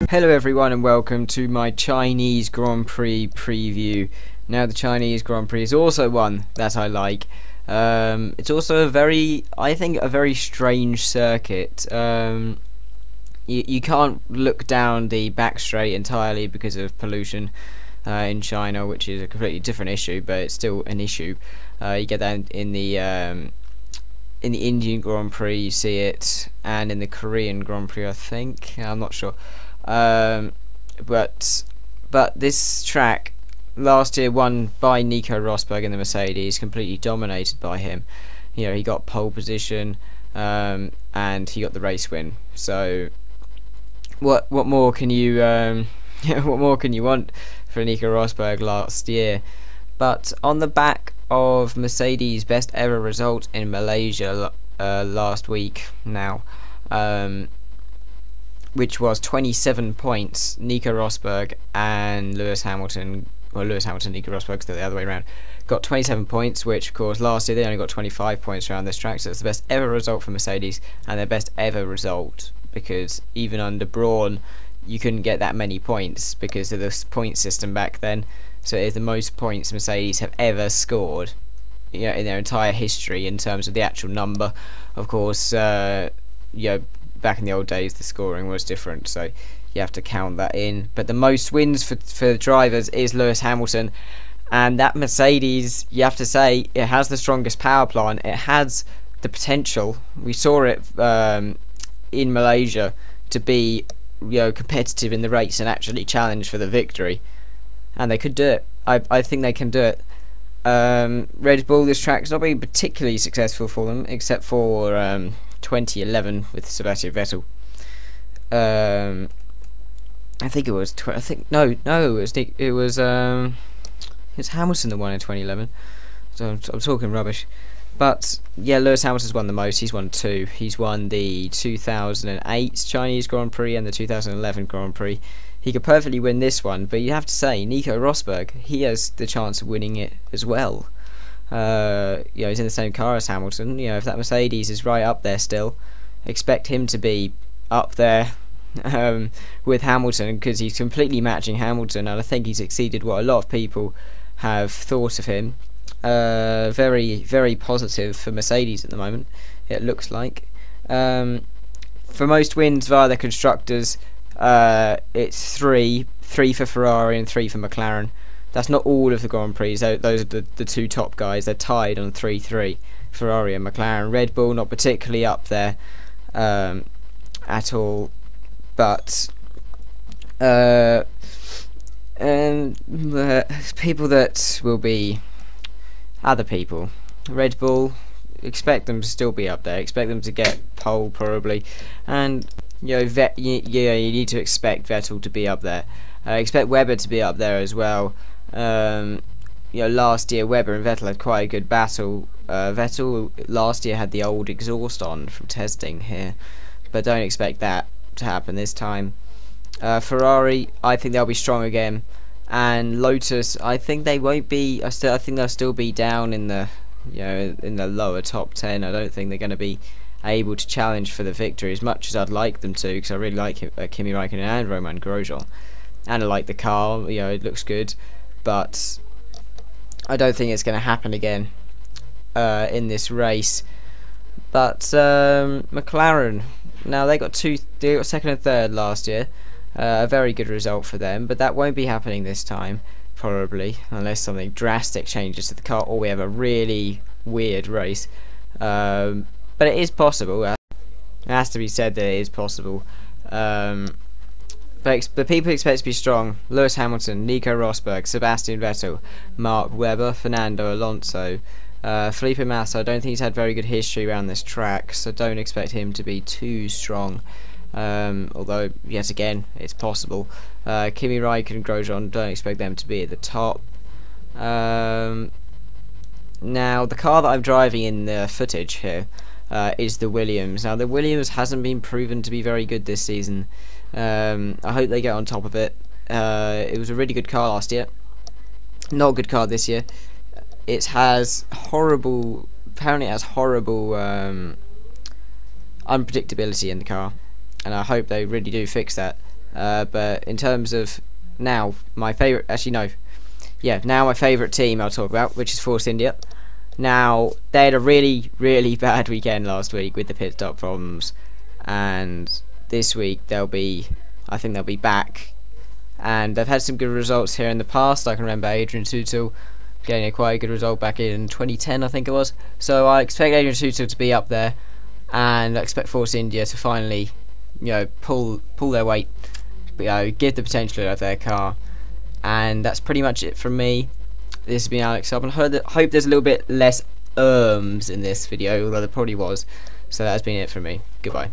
Hello everyone and welcome to my Chinese Grand Prix preview. Now the Chinese Grand Prix is also one that I like. It's also I think a very strange circuit. You can't look down the back straight entirely because of pollution in China, which is a completely different issue, but it's still an issue. You get that in the Indian Grand Prix, you see it, and in the Korean Grand Prix, I think. I'm not sure. But this track last year won by Nico Rosberg in the Mercedes, completely dominated by him. You know, he got pole position, and he got the race win. So what more can you what more can you want for Nico Rosberg last year? But on the back of Mercedes' best ever result in Malaysia last week now, which was 27 points, Nico Rosberg and Lewis Hamilton, Nico Rosberg, still the other way around, got 27 points, which of course last year they only got 25 points around this track, so it's the best ever result for Mercedes, and their best ever result, because even under Brawn you couldn't get that many points because of the point system back then. So it is the most points Mercedes have ever scored, you know, in their entire history in terms of the actual number. Of course, you know, back in the old days the scoring was different, so you have to count that in. But the most wins for drivers is Lewis Hamilton, and that Mercedes, you have to say, it has the strongest power plant. It has the potential, we saw it in Malaysia, to be, you know, competitive in the race and actually challenge for the victory, and they could do it. I think they can do it. Red Bull, this track's not been particularly successful for them, except for 2011 with Sebastian Vettel. I think it was it was Hamilton that won in 2011. So I'm talking rubbish. But yeah, Lewis Hamilton's won the most. He's won 2. He's won the 2008 Chinese Grand Prix and the 2011 Grand Prix. He could perfectly win this one, but you have to say, Nico Rosberg, he has the chance of winning it as well. You know, he's in the same car as Hamilton. You know, if that Mercedes is right up there still, expect him to be up there with Hamilton, because he's completely matching Hamilton, and I think he's exceeded what a lot of people have thought of him. Very, very positive for Mercedes at the moment, it looks like. For most wins via the constructors, it's 3 for Ferrari and 3 for McLaren. That's not all of the Grand Prix. Those are the 2 top guys. They're tied on 3-3, Ferrari and McLaren. Red Bull not particularly up there at all, but people that will be other people. Red Bull, expect them to still be up there. Expect them to get pole probably, and you know, you need to expect Vettel to be up there. Expect Webber to be up there as well. You know, last year Webber and Vettel had quite a good battle. Vettel last year had the old exhaust on from testing here, but don't expect that to happen this time. Ferrari, I think they'll be strong again, and Lotus, I think they won't be. I think they'll still be down in the, you know, in the lower top 10. I don't think they're going to be able to challenge for the victory as much as I'd like them to, because I really like Kimi Räikkönen and Romain Grosjean, and I like the car. You know, it looks good, but I don't think it's going to happen again in this race. But McLaren, now they got second and third last year, a very good result for them, but that won't be happening this time probably, unless something drastic changes to the car or we have a really weird race. But it is possible. It has to be said that it is possible. But people expect to be strong. Lewis Hamilton, Nico Rosberg, Sebastian Vettel, Mark Webber, Fernando Alonso, Felipe Massa. I don't think he's had very good history around this track, so don't expect him to be too strong. Although, yet again, it's possible. Kimi Räikkönen and Grosjean, don't expect them to be at the top. Now, the car that I'm driving in the footage here is the Williams. Now, the Williams hasn't been proven to be very good this season. I hope they get on top of it. It was a really good car last year. Not a good car this year. It has horrible, apparently it has horrible unpredictability in the car, and I hope they really do fix that. But in terms of now, my favourite, now my favourite team I'll talk about, which is Force India. Now, they had a really, really bad weekend last week with the pit stop problems, and this week I think they'll be back, and they've had some good results here in the past. I can remember Adrian Sutil getting a quite good result back in 2010, I think it was. So I expect Adrian Sutil to be up there, and I expect Force India to finally, pull their weight, give the potential of their car. And that's pretty much it from me. This has been Alex Up, and I hope there's a little bit less in this video, although there probably was. So that's been it from me. Goodbye.